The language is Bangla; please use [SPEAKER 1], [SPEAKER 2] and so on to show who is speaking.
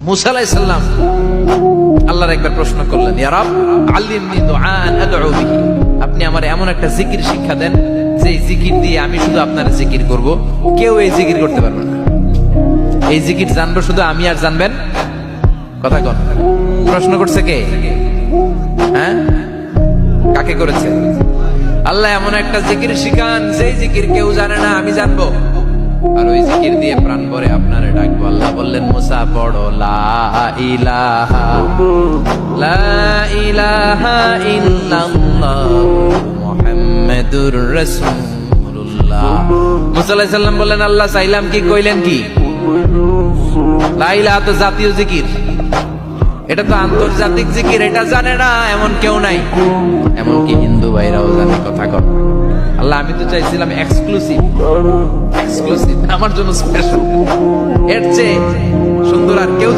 [SPEAKER 1] মুসা আলাইহিস সালাম আল্লাহর একবার প্রশ্ন করলেন, ইয়া রাব আল্লিমনি দুআআন আদউ বিহি, আপনি আমার এমন একটা জিকির শিক্ষা দেন যে জিকির দিয়ে আমি শুধু আপনার জিকির করব, কেউ এই জিকির করতে পারবে না। এই জিকির জানবো শুধু আমি, আর জানবেন কথা কন। প্রশ্ন করছে কে? হ্যাঁ, কাকে করেছে? আল্লাহ এমন একটা জিকির শিখান যে জিকির কেউ জানে না, আমি জানবো, আর ওই জিকির দিয়ে প্রাণ ভরে আপনারে ডাকবো। আল্লাহ বললেন, মুসা পড়ো লা ইলাহা ইল্লাল্লাহ মুহাম্মাদুর রাসূলুল্লাহ। মুসা আলাইহিস সালাম বললেন, আল্লাহ চাইলাম কি, কইলেন কি? লা ইলাহা তো জাতীয় জিকির, এটা তো আন্তর্জাতিক জিকির, এটা জানে না এমন কেউ নাই, এমনকি হিন্দু ভাইরাও জানে। কথা কর। আল্লাহ আমি তো চাইছিলাম এক্সক্লুসিভ, আমার জন্য স্পেশাল, এর চেয়ে সুন্দর আর কেউ